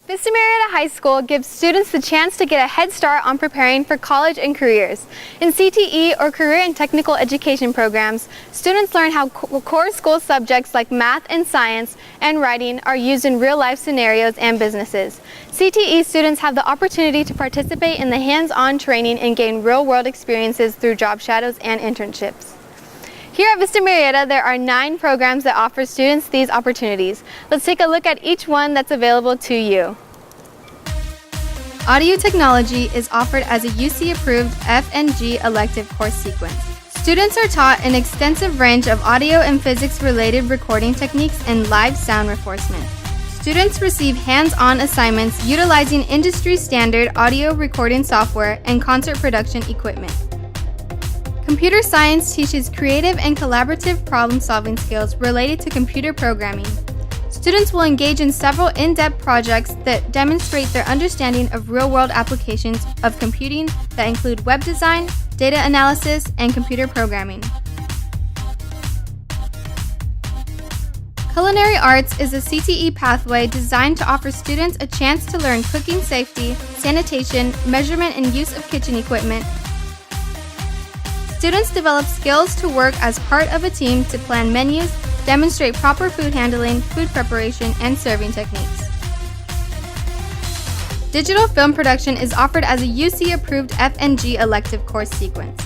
Vista Murrieta High School gives students the chance to get a head start on preparing for college and careers. In CTE, or Career and Technical Education programs, students learn how core school subjects like math and science and writing are used in real-life scenarios and businesses. CTE students have the opportunity to participate in the hands-on training and gain real-world experiences through job shadows and internships. Here at Vista Murrieta, there are 9 programs that offer students these opportunities. Let's take a look at each one that's available to you. Audio Technology is offered as a UC-approved F&G elective course sequence. Students are taught an extensive range of audio and physics-related recording techniques and live sound reinforcement. Students receive hands-on assignments utilizing industry-standard audio recording software and concert production equipment. Computer Science teaches creative and collaborative problem-solving skills related to computer programming. Students will engage in several in-depth projects that demonstrate their understanding of real-world applications of computing that include web design, data analysis, and computer programming. Culinary Arts is a CTE pathway designed to offer students a chance to learn cooking safety, sanitation, measurement and use of kitchen equipment. Students develop skills to work as part of a team to plan menus, demonstrate proper food handling, food preparation, and serving techniques. Digital film production is offered as a UC-approved F&G elective course sequence.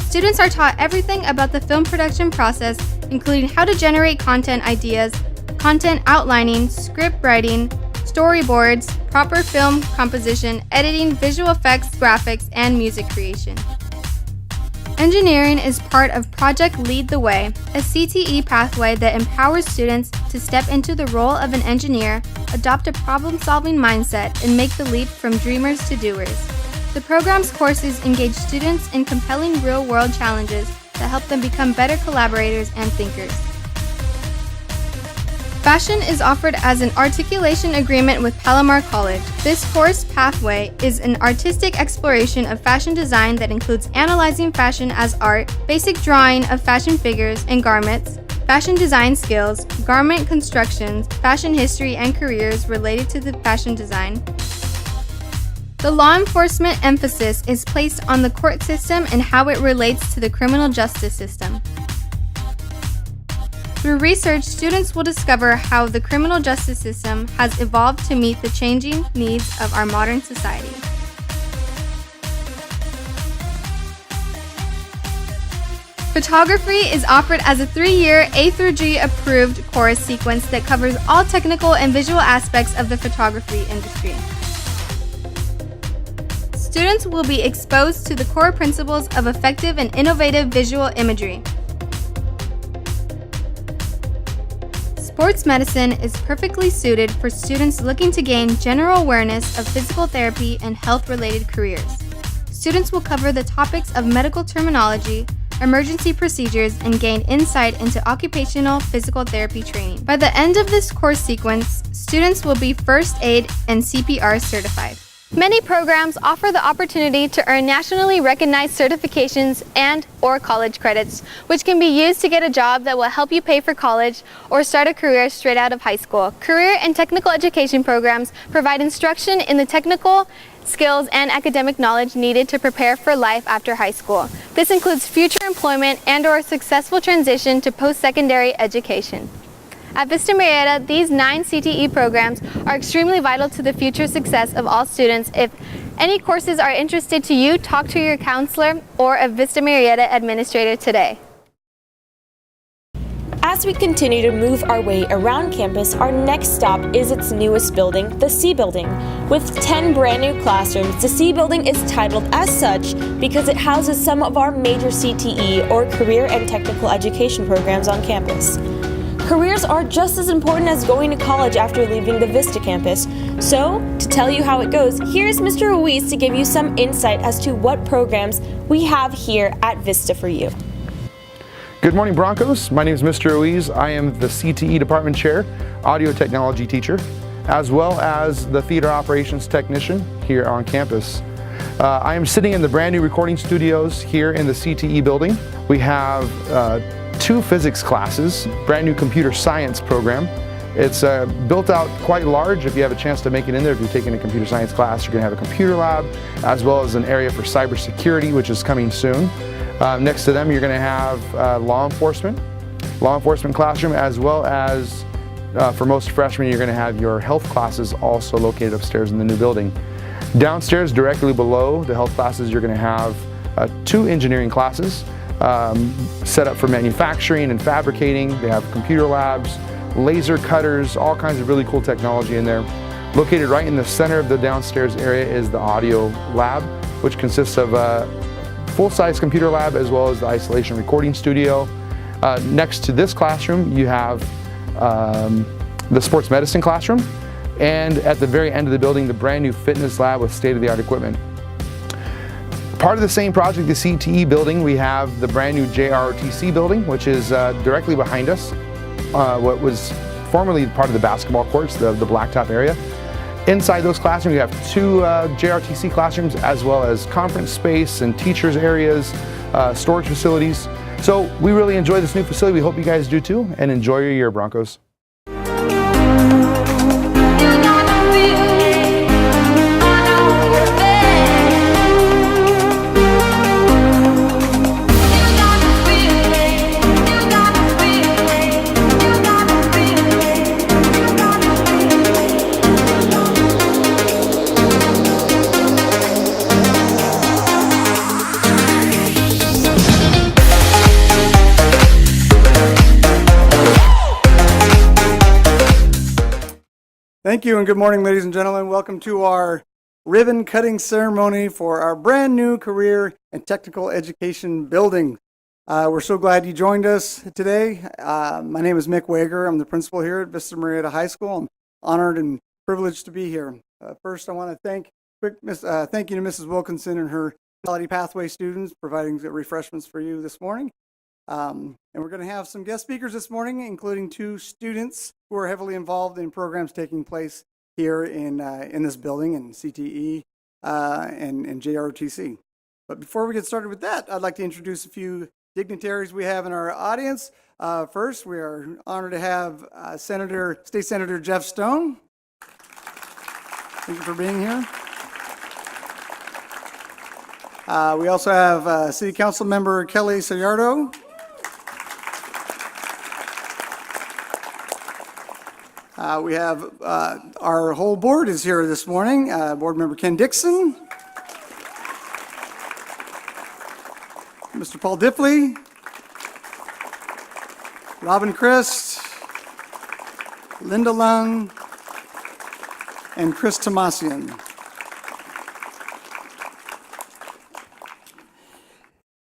Students are taught everything about the film production process, including how to generate content ideas, content outlining, script writing, storyboards, proper film composition, editing, visual effects, graphics, and music creation. Engineering is part of Project Lead the Way, a CTE pathway that empowers students to step into the role of an engineer, adopt a problem-solving mindset, and make the leap from dreamers to doers. The program's courses engage students in compelling real-world challenges that help them become better collaborators and thinkers. Fashion is offered as an articulation agreement with Palomar College. This course pathway is an artistic exploration of fashion design that includes analyzing fashion as art, basic drawing of fashion figures and garments, fashion design skills, garment constructions, fashion history and careers related to the fashion design. The law enforcement emphasis is placed on the court system and how it relates to the criminal justice system. Through research, students will discover how the criminal justice system has evolved to meet the changing needs of our modern society. Photography is offered as a 3-year A through G approved course sequence that covers all technical and visual aspects of the photography industry. Students will be exposed to the core principles of effective and innovative visual imagery. Sports medicine is perfectly suited for students looking to gain general awareness of physical therapy and health-related careers. Students will cover the topics of medical terminology, emergency procedures, and gain insight into occupational physical therapy training. By the end of this course sequence, students will be first aid and CPR certified. Many programs offer the opportunity to earn nationally recognized certifications and/or college credits, which can be used to get a job that will help you pay for college or start a career straight out of high school. Career and technical education programs provide instruction in the technical skills and academic knowledge needed to prepare for life after high school. This includes future employment and/or successful transition to post-secondary education. At Vista Murrieta, these 9 CTE programs are extremely vital to the future success of all students. If any courses are interested to you, talk to your counselor or a Vista Murrieta administrator today. As we continue to move our way around campus, our next stop is its newest building, the C Building. With 10 brand new classrooms, the C Building is titled as such because it houses some of our major CTE or Career and Technical Education programs on campus. Careers are just as important as going to college after leaving the Vista campus. So, to tell you how it goes, here's Mr. Ruiz to give you some insight as to what programs we have here at Vista for you. Good morning, Broncos. My name is Mr. Ruiz. I am the CTE Department Chair, Audio Technology Teacher, as well as the Theater Operations Technician here on campus. I am sitting in the brand new recording studios here in the CTE building. We have 2 physics classes, brand new computer science program, It's built out quite large. If you have a chance to make it in there, if you're taking a computer science class, you're going to have a computer lab, as well as an area for cybersecurity, which is coming soon. Next to them, you're going to have law enforcement classroom, as well as for most freshmen, you're going to have your health classes also located upstairs in the new building. Downstairs, directly below the health classes, you're going to have 2 engineering classes set up for manufacturing and fabricating. They have computer labs, laser cutters, all kinds of really cool technology in there. Located right in the center of the downstairs area is the audio lab, which consists of a full-size computer lab as well as the isolation recording studio. Next to this classroom, you have the sports medicine classroom, and at the very end of the building, the brand new fitness lab with state-of-the-art equipment. Part of the same project, the CTE building, we have the brand new JROTC building, which is directly behind us. What was formerly part of the basketball courts, the blacktop area. Inside those classrooms, you have 2 JROTC classrooms, as well as conference space and teachers' areas, storage facilities. So we really enjoy this new facility. We hope you guys do too, and enjoy your year, Broncos. Thank you and good morning, ladies and gentlemen. Welcome to our ribbon cutting ceremony for our brand new career and technical education building. We're so glad you joined us today. My name is Mick Wager. I'm the principal here at Vista Murrieta High School. I'm honored and privileged to be here. First, I want to thank you to Mrs. Wilkinson and her Quality Pathway students providing the refreshments for you this morning. And we're going to have some guest speakers this morning, including 2 students who are heavily involved in programs taking place here in this building in CTE and JROTC. But before we get started with that, I'd like to introduce a few dignitaries we have in our audience. First, we are honored to have State Senator Jeff Stone. Thank you for being here. We also have City Council Member Kelly Sayardo. We have our whole board is here this morning. Board Member Ken Dixon, Mr. Paul Diffley, Robin Christ, Linda Lung, and Chris Tomasian.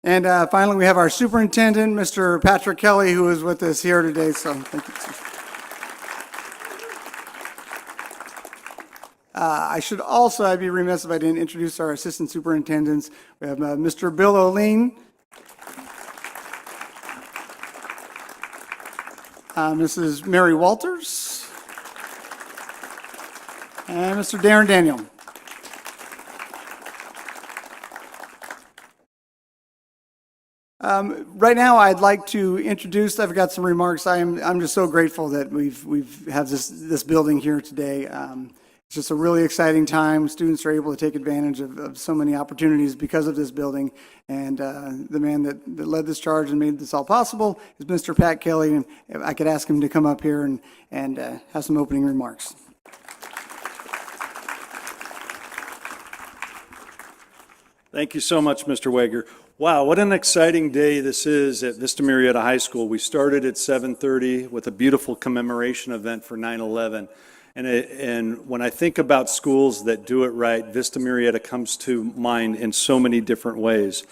And finally, we have our superintendent, Mr. Patrick Kelly, who is with us here today. So thank you. I'd be remiss if I didn't introduce our assistant superintendents. We have Mr. Bill O'Lean, Mrs. Mary Walters, and Mr. Darren Daniel. Right now, I'd like to introduce. I've got some remarks. I'm just so grateful that we've have this building here today. It's just a really exciting time. Students are able to take advantage of so many opportunities because of this building. And the man that led this charge and made this all possible is Mr. Pat Kelly. And if I could ask him to come up here and have some opening remarks. Thank you so much, Mr. Wager. Wow, what an exciting day this is at Vista Murrieta High School. We started at 7:30 with a beautiful commemoration event for 9/11. And when I think about schools that do it right, Vista Murrieta comes to mind in so many different ways.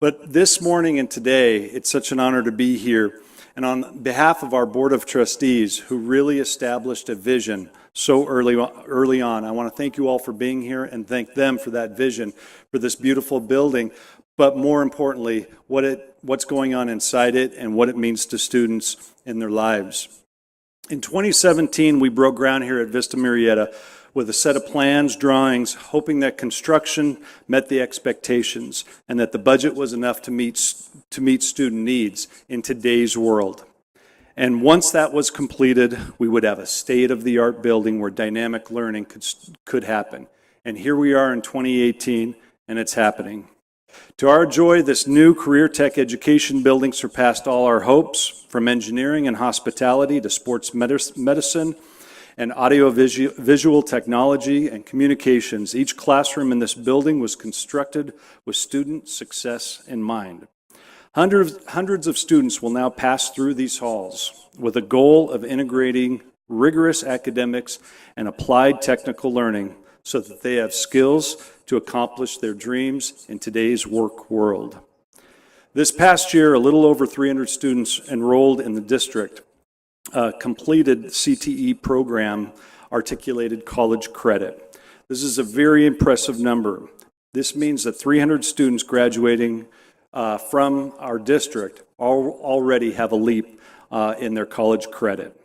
But this morning and today, it's such an honor to be here. And on behalf of our Board of Trustees, who really established a vision so early on, I want to thank you all for being here and thank them for that vision for this beautiful building. But more importantly, what's going on inside it and what it means to students in their lives. In 2017, we broke ground here at Vista Murrieta with a set of plans, drawings, hoping that construction met the expectations and that the budget was enough to meet student needs in today's world. And once that was completed, we would have a state-of-the-art building where dynamic learning could happen. And here we are in 2018, and it's happening. To our joy, this new career tech education building surpassed all our hopes, from engineering and hospitality to sports medicine and audio-visual technology and communications. Each classroom in this building was constructed with student success in mind. Hundreds of students will now pass through these halls with a goal of integrating rigorous academics and applied technical learning so that they have skills to accomplish their dreams in today's work world. This past year, a little over 300 students enrolled in the district completed CTE program, Articulated College Credit. This is a very impressive number. This means that 300 students graduating from our district already have a leap in their college credit.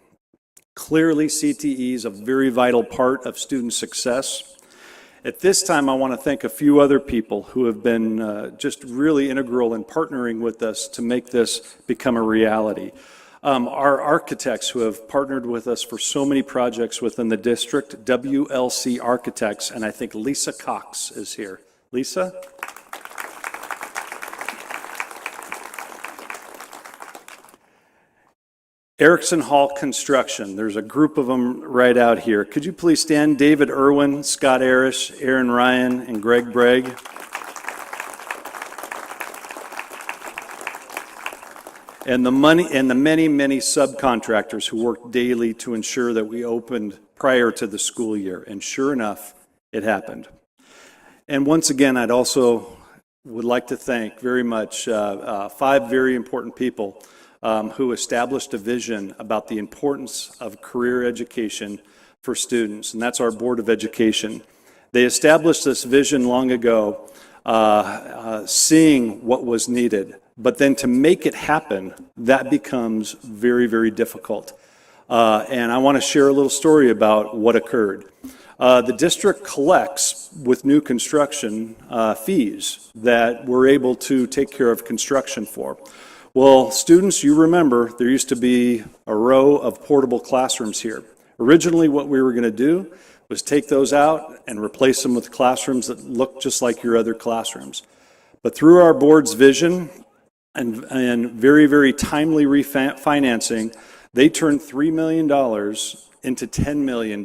Clearly, CTE is a very vital part of student success. At this time, I want to thank a few other people who have been just really integral in partnering with us to make this become a reality. Our architects who have partnered with us for so many projects within the district, WLC Architects, and I think Lisa Cox is here. Lisa? Erickson Hall Construction, there's a group of them right out here. Could you please stand? David Irwin, Scott Arish, Aaron Ryan, and Greg Bragg. And the many, many subcontractors who worked daily to ensure that we opened prior to the school year. And sure enough, it happened. And once again, I'd also would like to thank very much 5 very important people who established a vision about the importance of career education for students, and that's our Board of Education. They established this vision long ago, seeing what was needed, but then to make it happen, that becomes very, very difficult. And I want to share a little story about what occurred. The district collects, with new construction, fees that we're able to take care of construction for. Well, students, you remember there used to be a row of portable classrooms here. Originally, what we were going to do was take those out and replace them with classrooms that look just like your other classrooms. But through our board's vision and very, very timely refinancing, they turned $3 million into $10 million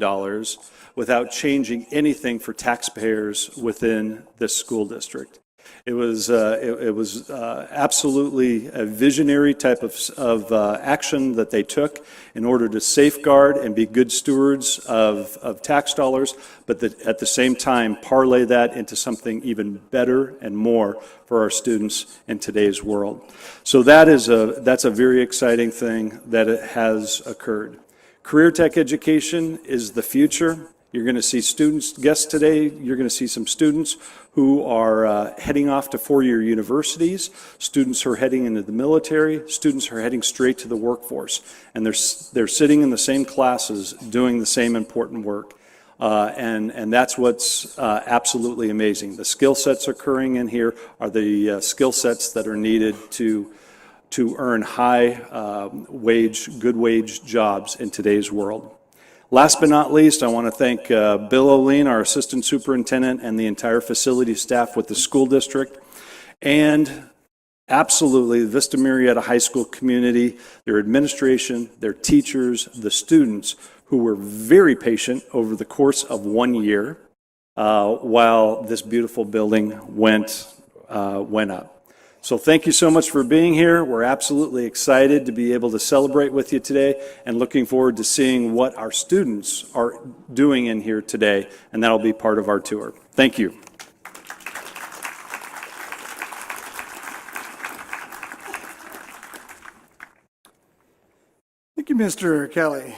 without changing anything for taxpayers within this school district. It was absolutely a visionary type of action that they took in order to safeguard and be good stewards of tax dollars, but at the same time parlay that into something even better and more for our students in today's world. So that's a very exciting thing that has occurred. Career tech education is the future. You're going to see guests today, you're going to see some students who are heading off to 4-year universities, students who are heading into the military, students who are heading straight to the workforce. And they're sitting in the same classes doing the same important work. And that's what's absolutely amazing. The skill sets occurring in here are the skill sets that are needed to earn good wage jobs in today's world. Last but not least, I want to thank Bill O'Lean, our assistant superintendent, and the entire facility staff with the school district, and absolutely the Vista Murrieta High School community, their administration, their teachers, the students, who were very patient over the course of 1 year while this beautiful building went up. So thank you so much for being here. We're absolutely excited to be able to celebrate with you today and looking forward to seeing what our students are doing in here today, and that'll be part of our tour. Thank you. Thank you, Mr. Kelly.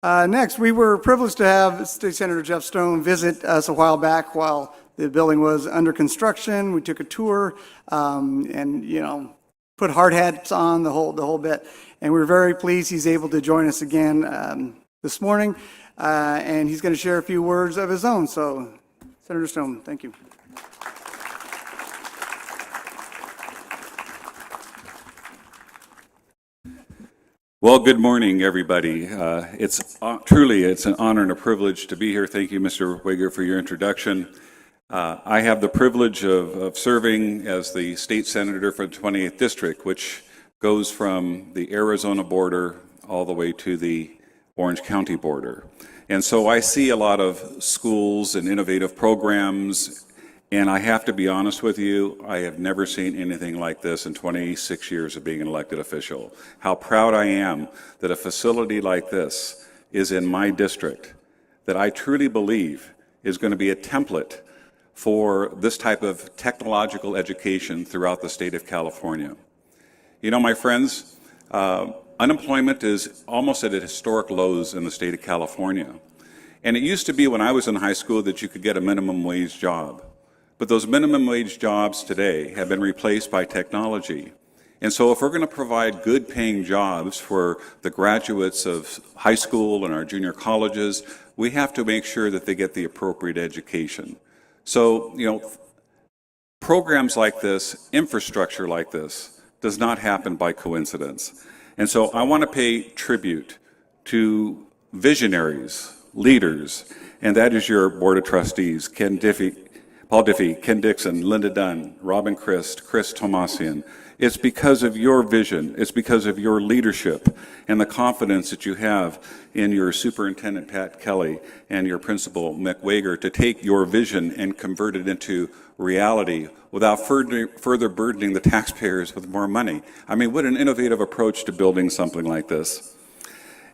Next, we were privileged to have State Senator Jeff Stone visit us a while back while the building was under construction. We took a tour and, put hard hats on the whole bit. And we're very pleased he's able to join us again this morning. And he's going to share a few words of his own. So, Senator Stone, thank you. Well, good morning, everybody. It's an honor and a privilege to be here. Thank you, Mr. Wager, for your introduction. I have the privilege of serving as the state senator for the 28th District, which goes from the Arizona border all the way to the Orange County border. And so I see a lot of schools and innovative programs, and I have to be honest with you, I have never seen anything like this in 26 years of being an elected official. How proud I am that a facility like this is in my district, that I truly believe is going to be a template for this type of technological education throughout the state of California. You know, my friends, unemployment is almost at historic lows in the state of California. And it used to be when I was in high school that you could get a minimum wage job. But those minimum wage jobs today have been replaced by technology. And so if we're going to provide good paying jobs for the graduates of high school and our junior colleges, we have to make sure that they get the appropriate education. So, you know, programs like this, infrastructure like this, does not happen by coincidence. And so I want to pay tribute to visionaries, leaders, and that is your Board of Trustees, Paul Diffie, Ken Dixon, Linda Dunn, Robin Christ, Chris Tomasian. It's because of your vision, it's because of your leadership and the confidence that you have in your superintendent, Pat Kelly, and your principal, Mick Wager, to take your vision and convert it into reality without further burdening the taxpayers with more money. I mean, what an innovative approach to building something like this.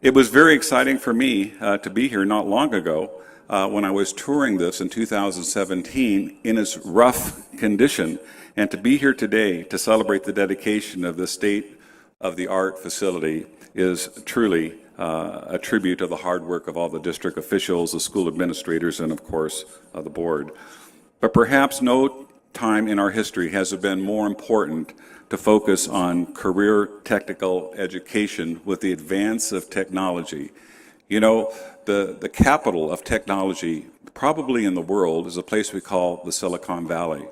It was very exciting for me to be here not long ago when I was touring this in 2017 in its rough condition, and to be here today to celebrate the dedication of the state-of-the-art facility is truly a tribute to the hard work of all the district officials, the school administrators, and of course the board. But perhaps no time in our history has it been more important to focus on career technical education with the advance of technology. You know, the capital of technology probably in the world is a place we call the Silicon Valley.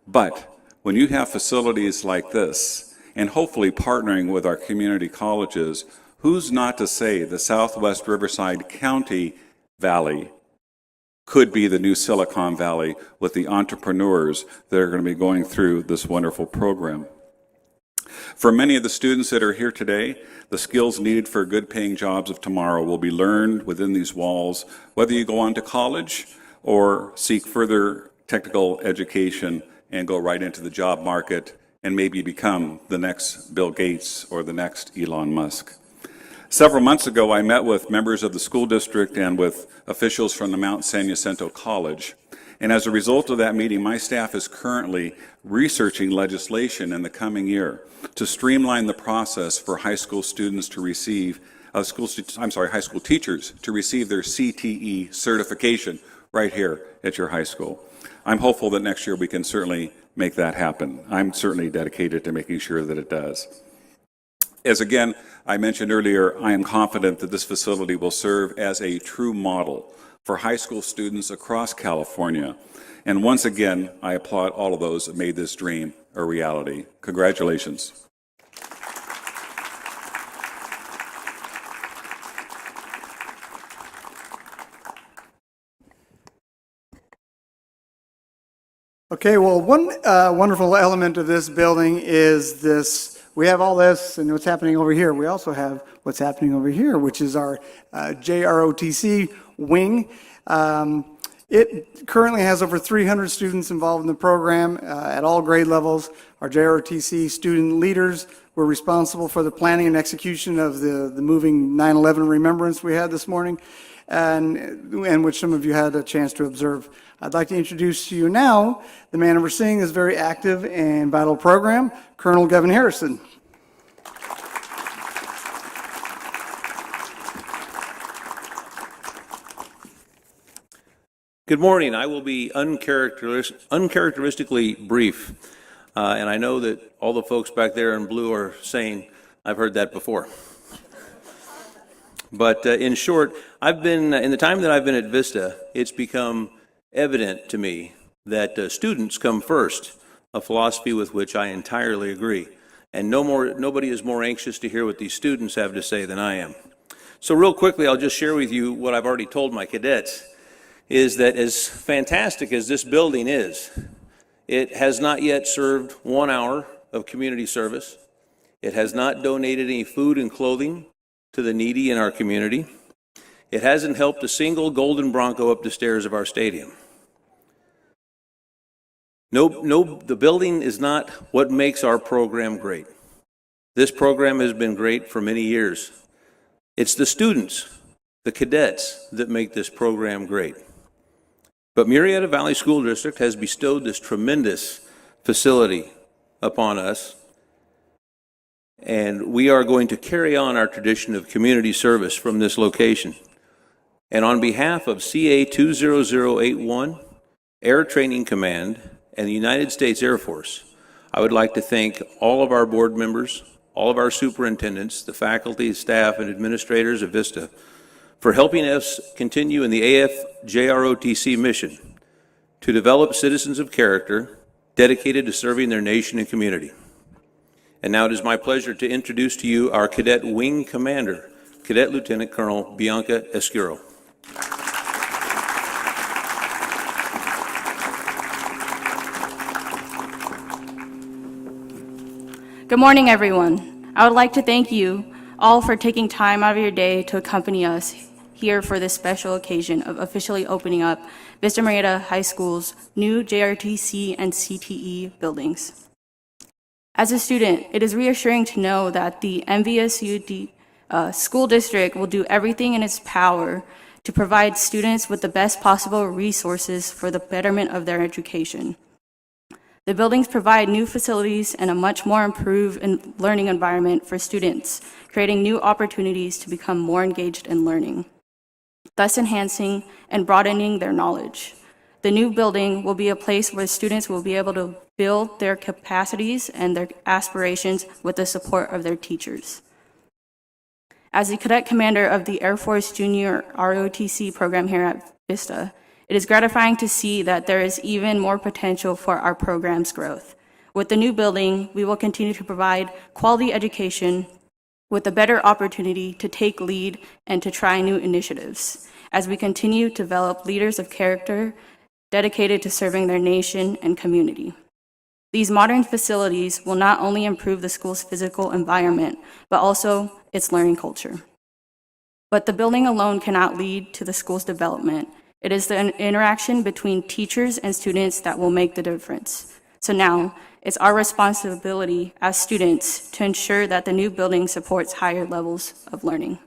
But when you have facilities like this, and hopefully partnering with our community colleges, who's not to say the Southwest Riverside County Valley could be the new Silicon Valley with the entrepreneurs that are going to be going through this wonderful program. For many of the students that are here today, the skills needed for good paying jobs of tomorrow will be learned within these walls, whether you go on to college or seek further technical education and go right into the job market and maybe become the next Bill Gates or the next Elon Musk. Several months ago, I met with members of the school district and with officials from the Mount San Jacinto College. And as a result of that meeting, my staff is currently researching legislation in the coming year to streamline the process for high school students to receive, high school teachers to receive their CTE certification right here at your high school. I'm hopeful that next year we can certainly make that happen. I'm certainly dedicated to making sure that it does. As again, I mentioned earlier, I am confident that this facility will serve as a true model for high school students across California. And once again, I applaud all of those that made this dream a reality. Congratulations. Okay, well, one wonderful element of this building is this. We have all this and what's happening over here. We also have what's happening over here, which is our JROTC wing. It currently has over 300 students involved in the program at all grade levels. Our JROTC student leaders were responsible for the planning and execution of the moving 9/11 remembrance we had this morning, and which some of you had a chance to observe. I'd like to introduce to you now the man overseeing this very active and vital program, Colonel Gavin Harrison. Good morning. I will be uncharacteristically brief, and I know that all the folks back there in blue are saying, I've heard that before. But in short, in the time that I've been at Vista, it's become evident to me that students come first, a philosophy with which I entirely agree. and nobody is more anxious to hear what these students have to say than I am. So real quickly, I'll just share with you what I've already told my cadets, is that as fantastic as this building is, it has not yet served 1 hour of community service. It has not donated any food and clothing to the needy in our community. It hasn't helped a single golden Bronco up the stairs of our stadium. No, the building is not what makes our program great. This program has been great for many years. It's the students, the cadets, that make this program great. But Murrieta Valley School District has bestowed this tremendous facility upon us, and we are going to carry on our tradition of community service from this location. And on behalf of CA 20081, Air Training Command, and the United States Air Force, I would like to thank all of our board members, all of our superintendents, the faculty, staff, and administrators of Vista for helping us continue in the JROTC mission to develop citizens of character dedicated to serving their nation and community. And now it is my pleasure to introduce to you our Cadet Wing Commander, Cadet Lieutenant Colonel Bianca Escuro. Good morning, everyone. I would like to thank you all for taking time out of your day to accompany us here for this special occasion of officially opening up Vista Murrieta High School's new JROTC and CTE buildings. As a student, it is reassuring to know that the MVSU school district will do everything in its power to provide students with the best possible resources for the betterment of their education. The buildings provide new facilities and a much more improved learning environment for students, creating new opportunities to become more engaged in learning, thus enhancing and broadening their knowledge. The new building will be a place where students will be able to build their capacities and their aspirations with the support of their teachers. As the cadet commander of the Air Force Junior ROTC program here at Vista, it is gratifying to see that there is even more potential for our program's growth. With the new building, we will continue to provide quality education with a better opportunity to take lead and to try new initiatives as we continue to develop leaders of character dedicated to serving their nation and community. These modern facilities will not only improve the school's physical environment, but also its learning culture. But the building alone cannot lead to the school's development. It is the interaction between teachers and students that will make the difference. So now, it's our responsibility as students to ensure that the new building supports higher levels of learning.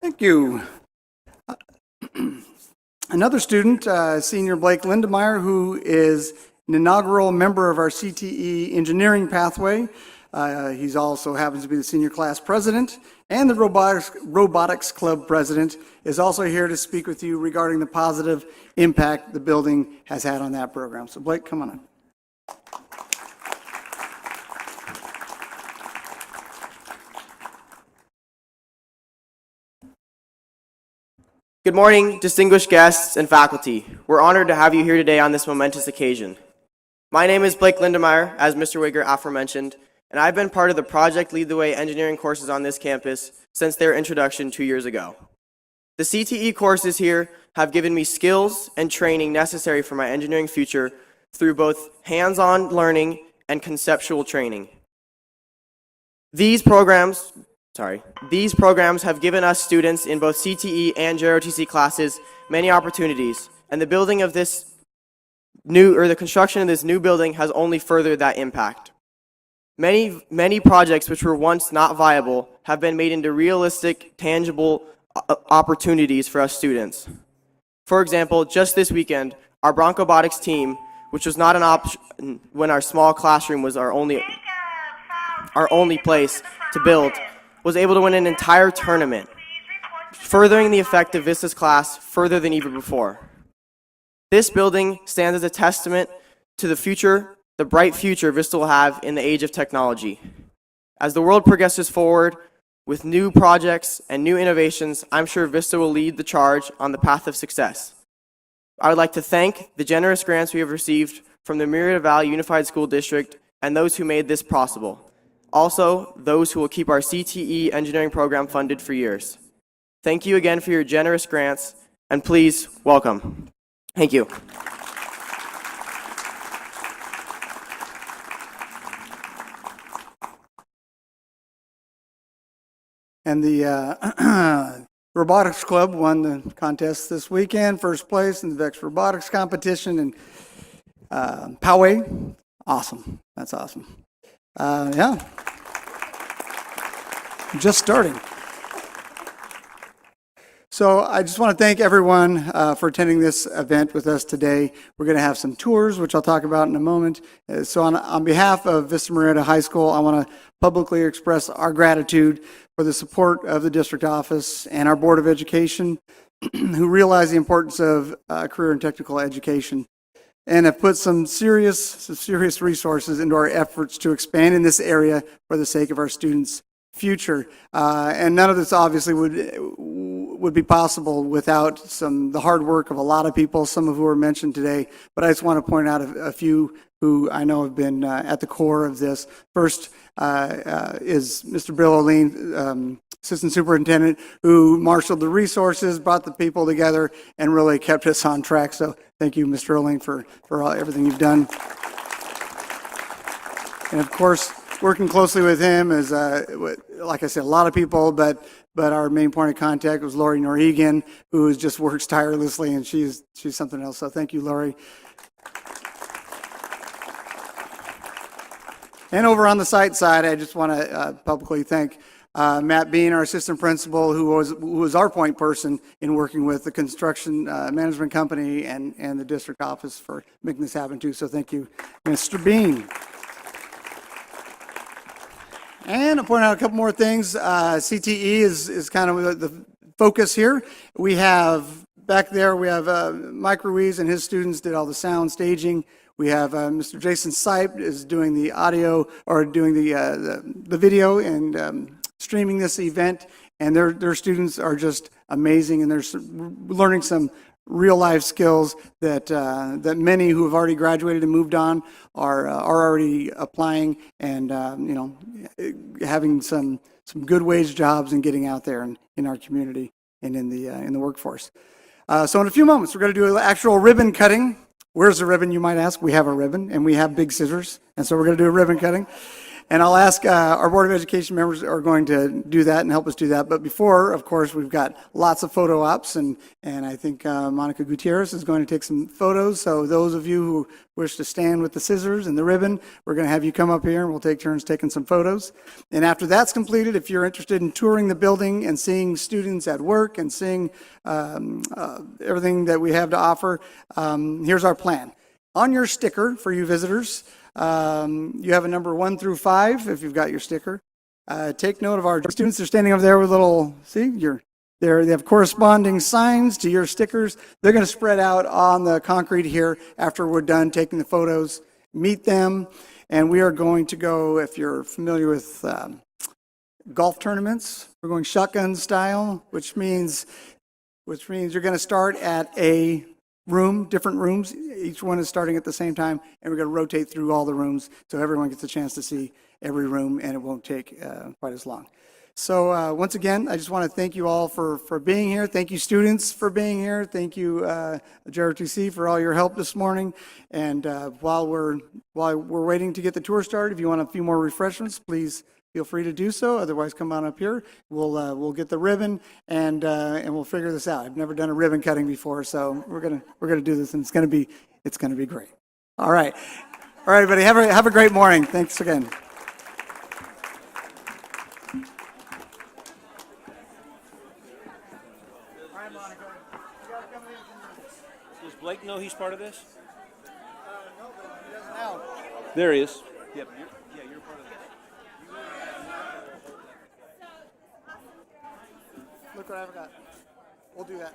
Thank you. Another student, senior Blake Lindemeyer, who is an inaugural member of our CTE engineering pathway. He's also happens to be the senior class president and the robotics club president, is also here to speak with you regarding the positive impact the building has had on that program. So Blake, come on up. Good morning, distinguished guests and faculty. We're honored to have you here today on this momentous occasion. My name is Blake Lindemeyer, as Mr. Wigger aforementioned, and I've been part of the Project Lead the Way engineering courses on this campus since their introduction 2 years ago. The CTE courses here have given me skills and training necessary for my engineering future through both hands-on learning and conceptual training. These programs have given us students in both CTE and JROTC classes many opportunities, and the construction of this new building has only furthered that impact. Many projects which were once not viable have been made into realistic, tangible opportunities for us students. For example, just this weekend, our Broncobotics team, which was not an option when our small classroom was our only place to build, was able to win an entire tournament, furthering the effect of Vista's class further than ever before. This building stands as a testament to the bright future Vista will have in the age of technology. As the world progresses forward, With new projects and new innovations, I'm sure Vista will lead the charge on the path of success. I would like to thank the generous grants we have received from the Murrieta Valley Unified School District and those who made this possible. Also, those who will keep our CTE engineering program funded for years. Thank you again for your generous grants, and please welcome. Thank you. And the Robotics Club won the contest this weekend, first place in the VEX Robotics competition. And Poway, awesome. That's awesome. Yeah. Just starting. So I just want to thank everyone for attending this event with us today. We're going to have some tours, which I'll talk about in a moment. So on behalf of Vista Murrieta High School, I want to publicly express our gratitude for the support of the district office and our Board of Education, who realize the importance of career and technical education and have put some serious resources into our efforts to expand in this area for the sake of our students' future. And none of this obviously would be possible without the hard work of a lot of people, some of who were mentioned today. But I just want to point out a few who I know have been at the core of this. First is Mr. Bill O'Lean, Assistant Superintendent, who marshaled the resources, brought the people together, and really kept us on track. So thank you, Mr. O'Lean, for everything you've done. And of course, working closely with him is, like I said, a lot of people, but our main point of contact was Lori Norhegan, who just works tirelessly, and she's something else. So thank you, Lori. And over on the site side, I just want to publicly thank Matt Bean, our assistant principal, who was our point person in working with the construction management company and the district office for making this happen too. So thank you, Mr. Bean. And I'll point out a couple more things. CTE is kind of the focus here. We have back there, we have Mike Ruiz and his students did all the sound staging. We have Mr. Jason Sipe is doing the audio or doing the video and streaming this event. And their students are just amazing, and they're learning some real life skills that many who have already graduated and moved on are already applying and having some good wage jobs and getting out there in our community and in the workforce. So in a few moments we're going to do an actual ribbon cutting. Where's the ribbon, you might ask? We have a ribbon and we have big scissors, and so we're going to do a ribbon cutting. And I'll ask our Board of Education members are going to do that and help us do that. But before, of course, we've got lots of photo ops, and I think Monica Gutierrez is going to take some photos. So those of you who wish to stand with the scissors and the ribbon, we're going to have you come up here and we'll take turns taking some photos. And after that's completed, if you're interested in touring the building and seeing students at work and seeing everything that we have to offer, here's our plan. On your sticker for you visitors, you have a number 1 through 5 if you've got your sticker. Take note of our students. They're standing over there with little, they have corresponding signs to your stickers. They're going to spread out on the concrete here after we're done taking the photos. Meet them, and we are going to go, if you're familiar with golf tournaments, we're going shotgun style, which means you're going to start at a room, different rooms. Each one is starting at the same time, and we're going to rotate through all the rooms so everyone gets a chance to see every room, and it won't take quite as long. So once again, I just want to thank you all for being here. Thank you, students, for being here. Thank you, JROTC, for all your help this morning. And while we're waiting to get the tour started, if you want a few more refreshments, please feel free to do so. Otherwise, come on up here. We'll get the ribbon and we'll figure this out. I've never done a ribbon cutting before, so we're gonna do this, and it's gonna be great. All right, everybody. Have a great morning. Thanks again. Does Blake know he's part of this? No, but he doesn't now. There he is. Yep. You're part of this. Look what I forgot. We'll do that.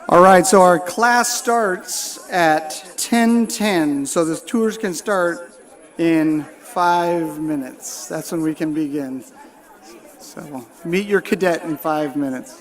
All right, so our class starts at 10:10, so the tours can start in 5 minutes. That's when we can begin. So meet your cadet in 5 minutes.